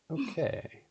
Okay.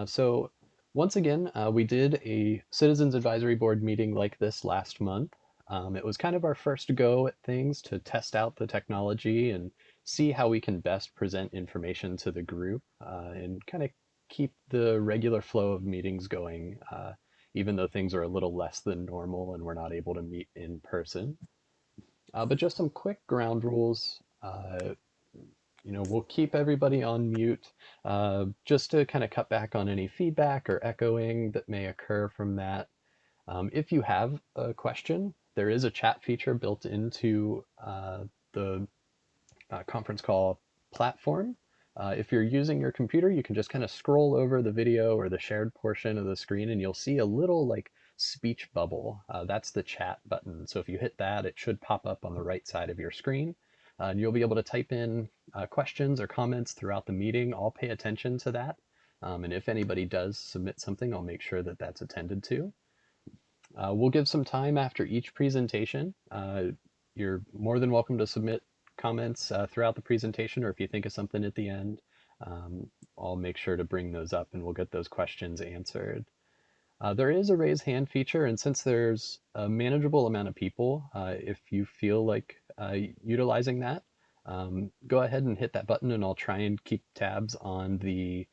So once again, we did a Citizens Advisory Board meeting like this last month. It was kind of our first go at things to test out the technology and see how we can best present information to the group and kind of keep the regular flow of meetings going, even though things are a little less than normal and we're not able to meet in person. But just some quick ground rules. We'll keep everybody on mute just to kind of cut back on any feedback or echoing that may occur from that. If you have a question, there is a chat feature built into the conference call platform. If you're using your computer, you can just kind of scroll over the video or the shared portion of the screen and you'll see a little like speech bubble. That's the chat button. So if you hit that, it should pop up on the right side of your screen. And you'll be able to type in questions or comments throughout the meeting. I'll pay attention to that. And if anybody does submit something, I'll make sure that that's attended to. We'll give some time after each presentation. You're more than welcome to submit comments throughout the presentation, or if you think of something at the end, um, I'll make sure to bring those up and we'll get those questions answered. There is a raise hand feature, and since there's a manageable amount of people, if you feel like utilizing that, go ahead and hit that button and I'll try and keep tabs on the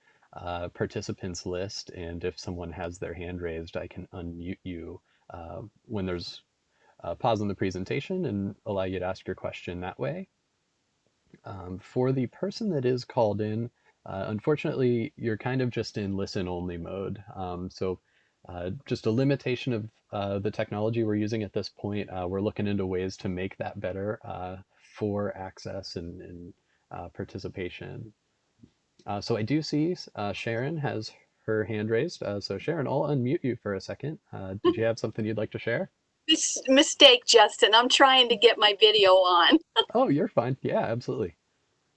participants list. And if someone has their hand raised, I can unmute you when there's a pause in the presentation and allow you to ask your question that way. For the person that is called in, unfortunately, you're kind of just in listen only mode. So just a limitation of the technology we're using at this point. We're looking into ways to make that better for access and participation. So I do see Sharon has her hand raised. So Sharon, I'll unmute you for a second. Did you have something you'd like to share? Mistake, Justin. I'm trying to get my video on. Oh, you're fine. Yeah, absolutely.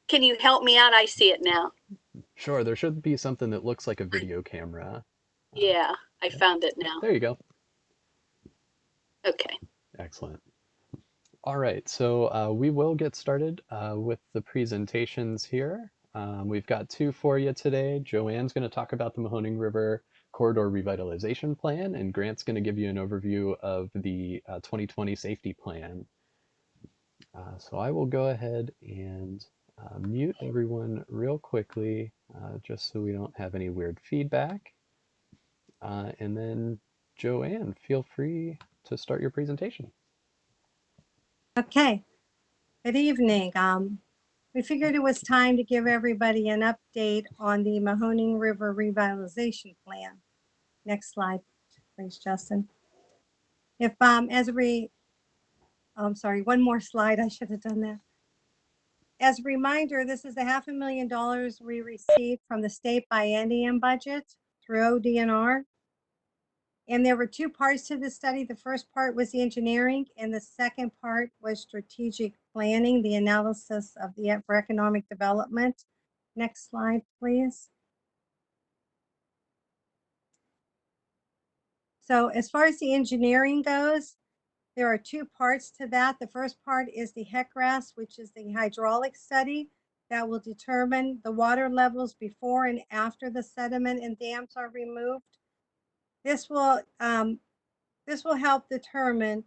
Can you help me out? I see it now. Sure, there should be something that looks like a video camera. Uh, Yeah, I yeah, found it now. there you go. Okay. Excellent. All right, so we will get started with the presentations here. We've got two for you today. Joanne's going to talk about the Mahoning River Corridor Revitalization Plan, and Grant's going to give you an overview of the 2020 Safety Plan. So I will go ahead and mute everyone real quickly, just so we don't have any weird feedback. And then Joanne, feel free to start your presentation. Okay, good evening. We figured it was time to give everybody an update on the Mahoning River Revitalization Plan. Next slide, please, Justin. If I'm sorry, one more slide, I should have done that. As a reminder, this is the $500,000 we received from the state biennium budget through ODNR. And there were two parts to the study. The first part was the engineering, and the second part was strategic planning, the analysis of the for economic development. Next slide, please. So as far as the engineering goes, there are two parts to that. The first part is the HECRAS, which is the hydraulic study that will determine the water levels before and after the sediment and dams are removed. This will help determine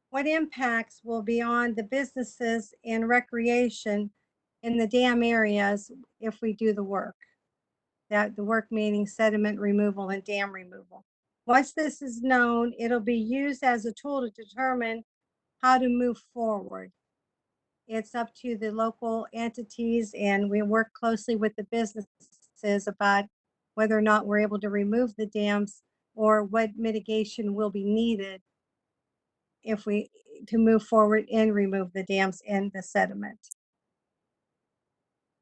what impacts will be on the businesses and recreation in the dam areas if we do the work. That the work meaning sediment removal and dam removal. Once this is known, it'll be used as a tool to determine how to move forward. It's up to the local entities, and we work closely with the businesses about whether or not we're able to remove the dams or what mitigation will be needed if we to move forward and remove the dams and the sediment.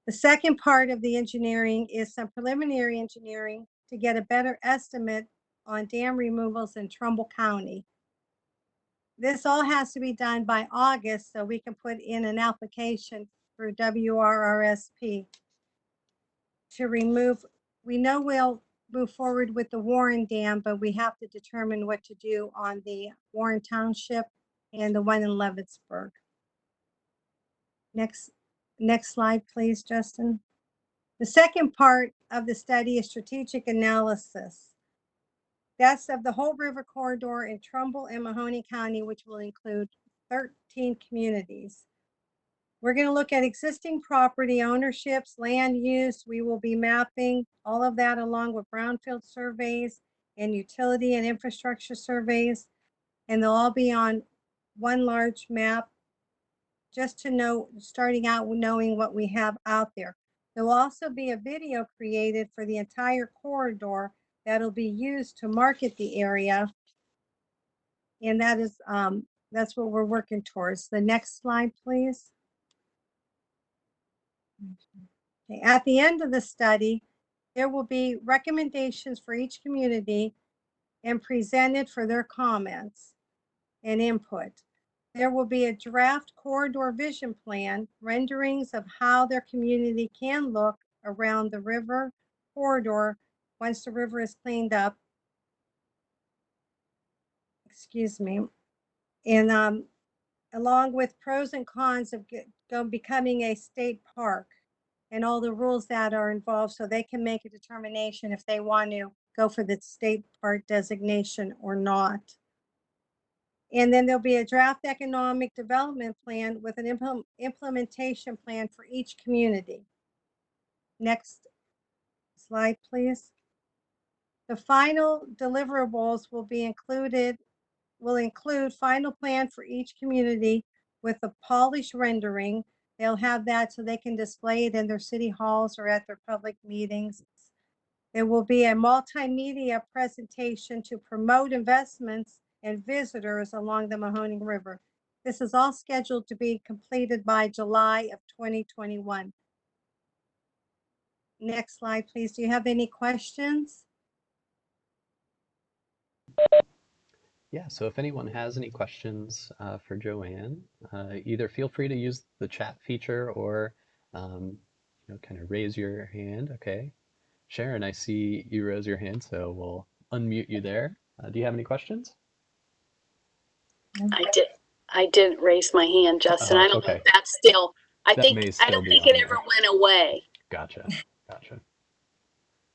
The second part of the engineering is some preliminary engineering to get a better estimate on dam removals in Trumbull County. This all has to be done by August so we can put in an application through WRRSP to remove. We know we'll move forward with the Warren Dam, but we have to determine what to do on the Warren Township and the one in Leavittsburg. Next slide, please, Justin. The second part of the study is strategic analysis. That's of the whole river corridor in Trumbull and Mahoney County, which will include 13 communities. We're going to look at existing property ownerships, land use. We will be mapping all of that along with brownfield surveys and utility and infrastructure surveys. And they'll all be on one large map just to know, starting out knowing what we have out there. There will also be a video created for the entire corridor that'll be used to market the area. And that is, that's what we're working towards. The next slide, please. Okay. At the end of the study, there will be recommendations for each community and presented for their comments and input. There will be a draft corridor vision plan, renderings of how their community can look around the river corridor once the river is cleaned up. Excuse me. And along with pros and cons of becoming a state park and all the rules that are involved, so they can make a determination if they want to go for the state park designation or not. And then there'll be a draft economic development plan with an implementation plan for each community. Next slide, please. The final deliverables will include final plan for each community with a polished rendering. They'll have that so they can display it in their city halls or at their public meetings. There will be a multimedia presentation to promote investments and visitors along the Mahoning River. This is all scheduled to be completed by July of 2021. Next slide, please. Do you have any questions? Yeah, so if anyone has any questions for Joanne, either feel free to use the chat feature or kind of raise your hand. Okay. Sharon, I see you rose your hand, so we'll unmute you there. Do you have any questions? I didn't raise my hand, Justin. I don't know if that's still. I don't think it ever went away. Gotcha. Gotcha.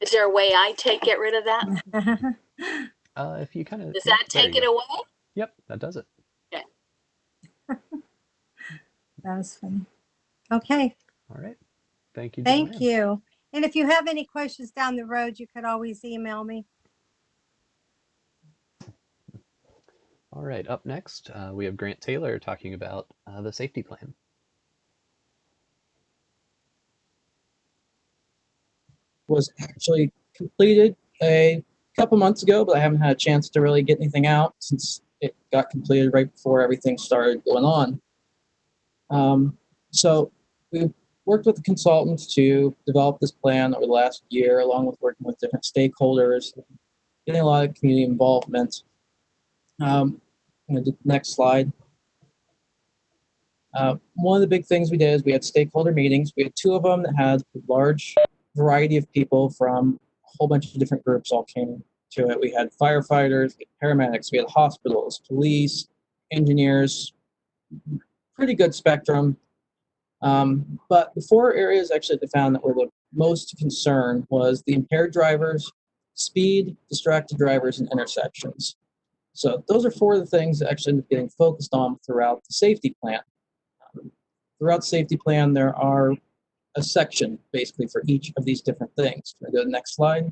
Is there a way I take rid of that? If you kind of does that take it away? Yep, that does it. Okay. That was funny. Okay. All right. Thank you, Thank Joanne. you. And if you have any questions down the road, you could always email me. All right, up next, we have Grant Taylor talking about the safety plan. Was actually completed a couple months ago, but I haven't had a chance to really get anything out since it got completed right before everything started going on. So we worked with the consultants to develop this plan over the last year, along with working with different stakeholders, getting a lot of community involvement. I'm going to do the next slide. One of the big things we did is we had stakeholder meetings. We had 2 of them that had a large variety of people from a whole bunch of different groups all came to it. We had firefighters, we had paramedics, we had hospitals, police, engineers, pretty good spectrum. But the 4 areas actually they found that were the most concerned was the impaired drivers, speed, distracted drivers, and intersections. So those are 4 of the things that actually end up getting focused on throughout the safety plan. Throughout the safety plan, there are a section basically for each of these different things. Can I go to the next slide?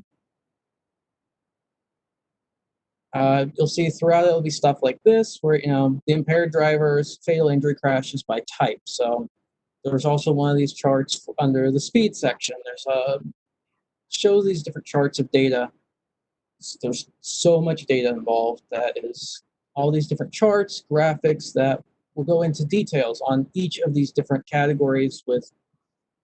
You'll see throughout it'll be stuff like this, where the impaired drivers, fatal injury crashes by type. So there's also one of these charts under the speed section. There's shows these different charts of data. There's so much data involved that is all these different charts, graphics that will go into details on each of these different categories with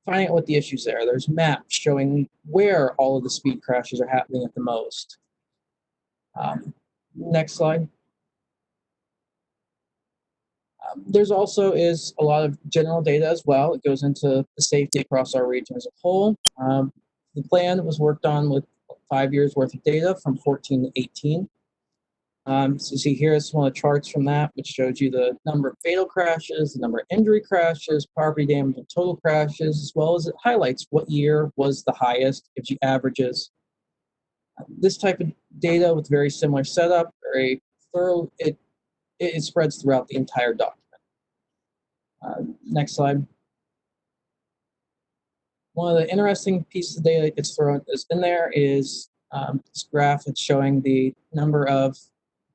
finding out what the issues are. There's maps showing where all of the speed crashes are happening at the most. Next slide. There's also is a lot of general data as well. It goes into the safety across our region as a whole. The plan was worked on with 5 years worth of data from 14 to 18. So you see here is one of the charts from that, which shows you the number of fatal crashes, the number of injury crashes, property damage, and total crashes, as well as it highlights what year was the highest, gives you averages. This type of data with very similar setup, very thorough, it spreads throughout the entire document. Next slide. One of the interesting pieces of data that gets thrown in there is this graph. It's showing the number of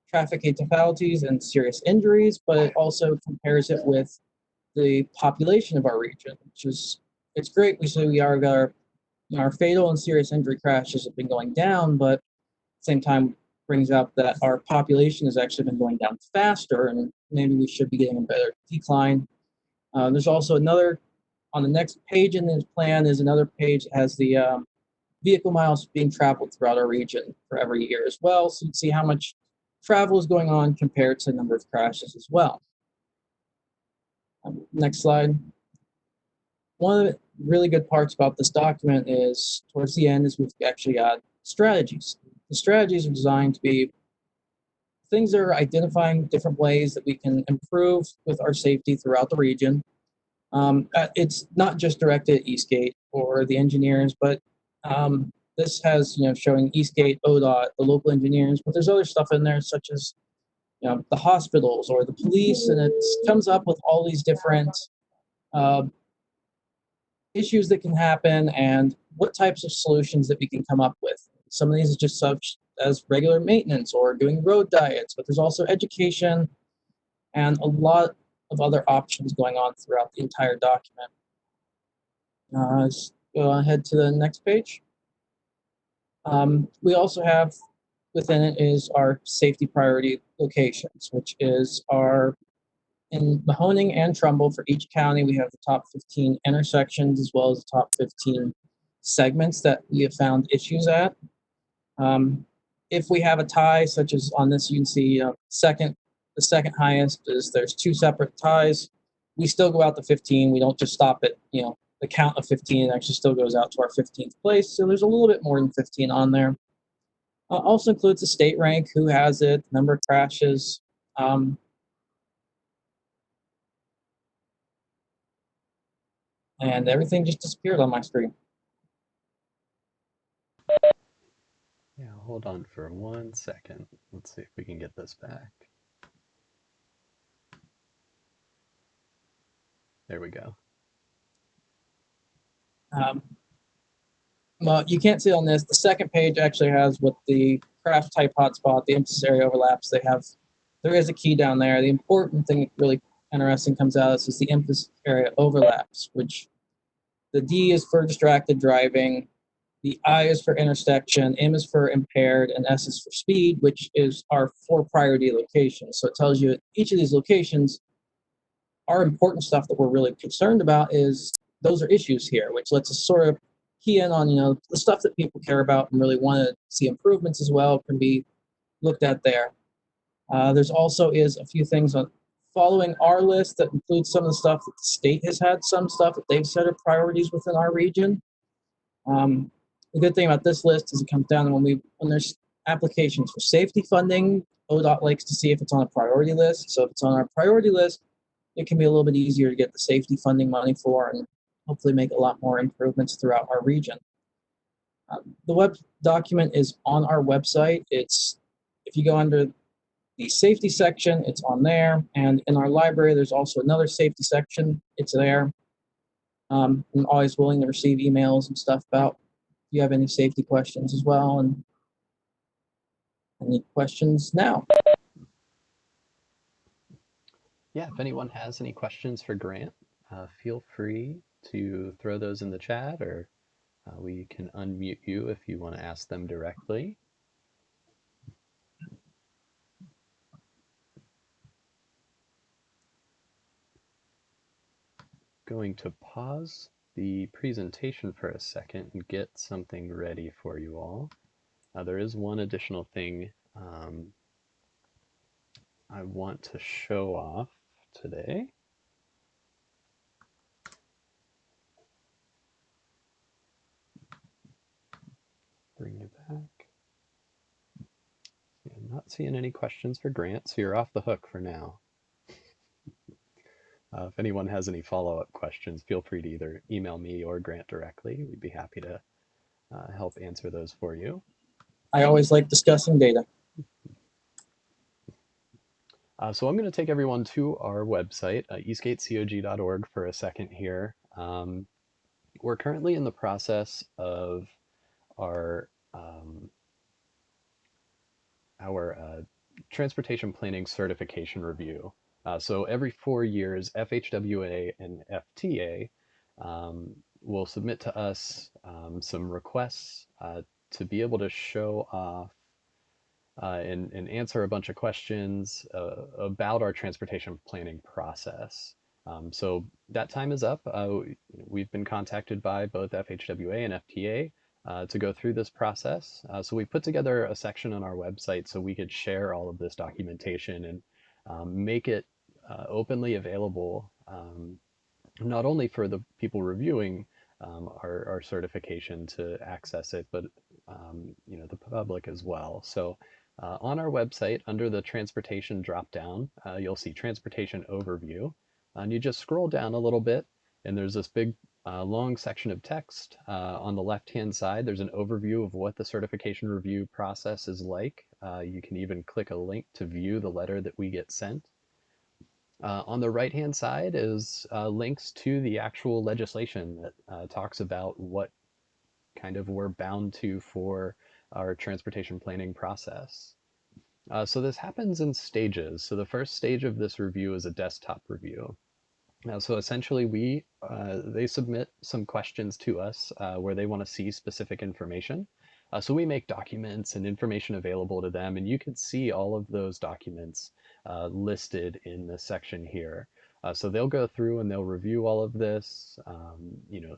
traffic fatalities and serious injuries, but it also compares it with the population of our region, which is, it's great. We say we are our fatal and serious injury crashes have been going down, but at the same time brings up that our population has actually been going down faster, and maybe we should be getting a better decline. There's also another, on the next page in this plan is another page that has the vehicle miles being traveled throughout our region for every year as well. So you can see how much travel is going on compared to the number of crashes as well. Next slide. One of the really good parts about this document is towards the end is we've actually got strategies. The strategies are designed to be things that are identifying different ways that we can improve with our safety throughout the region. It's not just directed at Eastgate or the engineers, but this has, showing Eastgate, ODOT, the local engineers, but there's other stuff in there such as, the hospitals or the police, and it comes up with all these different issues that can happen and what types of solutions that we can come up with. Some of these is just such as regular maintenance or doing road diets, but there's also education and a lot of other options going on throughout the entire document. Let's go ahead to the next page. We also have within it is our safety priority locations, which is our, in Mahoning and Trumbull for each county, we have the top 15 intersections as well as the top 15 segments that we have found issues at. If we have a tie, such as on this, you can see the second highest is there's two separate ties. We still go out to 15. We don't just stop at, the count of 15. It actually still goes out to our 15th place. So there's a little bit more than 15 on there. Also includes the state rank, who has it, number of crashes. And everything just disappeared on my screen. Yeah, hold on for 1 second. Let's see if we can get this back. There we go. Well, you can't see it on this. The second page actually has what the crash type hotspot, the emphasis area overlaps. There is a key down there. The important thing, really interesting, comes out of this is the emphasis area overlaps, which the D is for distracted driving, the I is for intersection, M is for impaired, and S is for speed, which is our 4 priority locations. So it tells you each of these locations, our important stuff that we're really concerned about is those are issues here, which lets us sort of key in on, the stuff that people care about and really want to see improvements as well can be looked at there. There's also is a few things on following our list that includes some of the stuff that the state has had, some stuff that they've set as priorities within our region. The good thing about this list is it comes down to when there's applications for safety funding, ODOT likes to see if it's on a priority list. So if it's on our priority list, it can be a little bit easier to get the safety funding money for and hopefully make a lot more improvements throughout our region. The web document is on our website. If you go under the safety section, it's on there. And in our library, there's also another safety section. It's there. I'm always willing to receive emails and stuff about if you have any safety questions as well. And any questions now? Yeah, if anyone has any questions for Grant, feel free to throw those in the chat, or we can unmute you if you want to ask them directly. Going to pause the presentation for a second and get something ready for you all. There is one additional thing I want to show off today. Bring you back. I'm not seeing any questions for Grant, so you're off the hook for now. If anyone has any follow-up questions, feel free to either email me or Grant directly. We'd be happy to help answer those for you. I always like discussing data. So I'm going to take everyone to our website, eastgatecog.org, for a second here. We're currently in the process of our transportation planning certification review. So every 4 years, FHWA and FTA will submit to us some requests to be able to show off and answer a bunch of questions about our transportation planning process. So that time is up. We've been contacted by both FHWA and FTA to go through this process. So we put together a section on our website so we could share all of this documentation and make it openly available, not only for the people reviewing our certification to access it, but the public as well. So on our website, under the transportation drop-down, you'll see transportation overview, and you just scroll down a little bit, and there's this big long section of text. On the left-hand side, there's an overview of what the certification review process is like. You can even click a link to view the letter that we get sent. On the right-hand side is links to the actual legislation that talks about what kind of we're bound to for our transportation planning process. So this happens in stages. So the first stage of this review is a desktop review. So essentially, they submit some questions to us where they want to see specific information. So we make documents and information available to them, and you can see all of those documents listed in this section here. So they'll go through and they'll review all of this,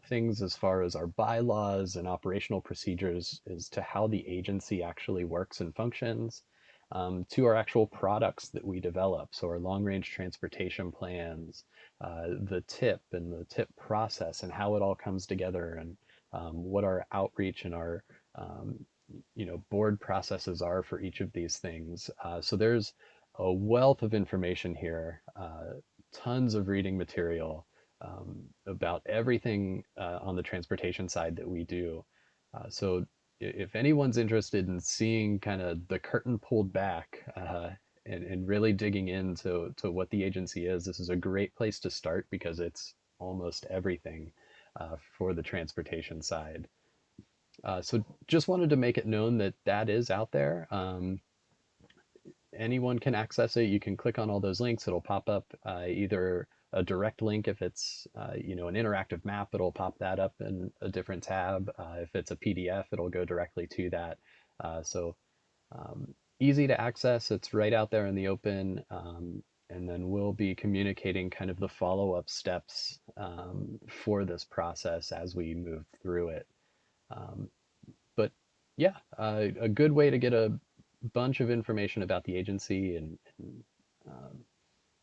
things as far as our bylaws and operational procedures as to how the agency actually works and functions, to our actual products that we develop. So our long-range transportation plans, the tip and the tip process and how it all comes together, and what our outreach and our board processes are for each of these things. So there's a wealth of information here, tons of reading material about everything on the transportation side that we do. So if anyone's interested in seeing kind of the curtain pulled back and really digging into what the agency is, this is a great place to start because it's almost everything for the transportation side. So just wanted to make it known that that is out there. Anyone can access it. You can click on all those links. It'll pop up either a direct link. If it's an interactive map, it'll pop that up in a different tab. If it's a PDF, it'll go directly to that. So easy to access. It's right out there in the open. And then we'll be communicating kind of the follow-up steps for this process as we move through it. But yeah, a good way to get a bunch of information about the agency and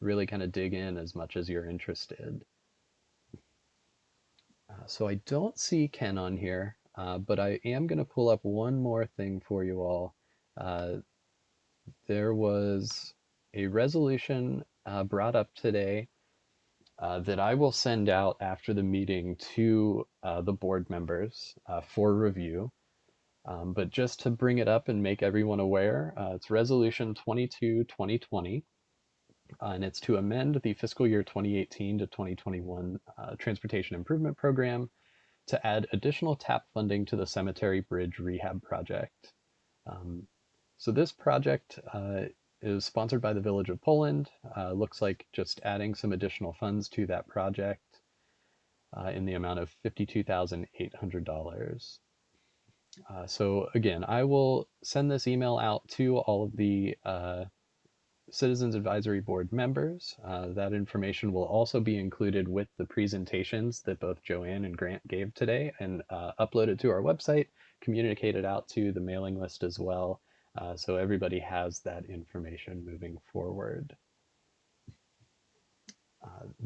really kind of dig in as much as you're interested. So I don't see Ken on here, but I am going to pull up one more thing for you all. There was a resolution brought up today that I will send out after the meeting to the board members for review. But just to bring it up and make everyone aware, it's Resolution 22-2020, and it's to amend the fiscal year 2018 to 2021 Transportation Improvement Program to add additional TAP funding to the Cemetery Bridge Rehab Project. So this project is sponsored by the Village of Poland. Looks like just adding some additional funds to that project in the amount of $52,800. So again, I will send this email out to all of the Citizens Advisory Board members. That information will also be included with the presentations that both Joanne and Grant gave today and uploaded to our website, communicated out to the mailing list as well. So everybody has that information moving forward.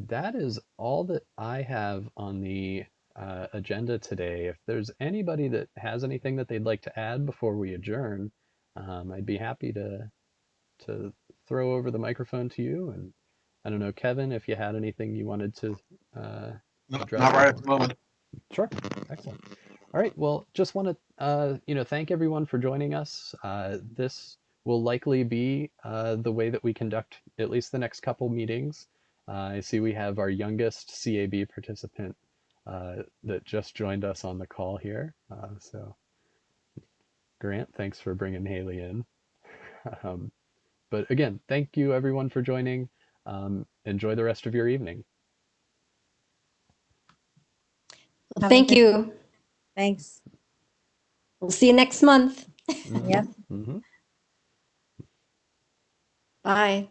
That is all that I have on the agenda today. If there's anybody that has anything that they'd like to add before we adjourn, I'd be happy to to throw over the microphone to you. And I don't know, Kevin, if you had anything you wanted to address. Not right at the moment. Sure. Excellent. All right. Well, just want to, thank everyone for joining us. This will likely be the way that we conduct at least the next couple meetings. I see we have our youngest CAB participant that just joined us on the call here. So, Grant, thanks for bringing Haley in. But again, thank you everyone for joining. Enjoy the rest of your evening. Thank you. Thanks. We'll see you next month. Yep. Mm-hmm. Bye.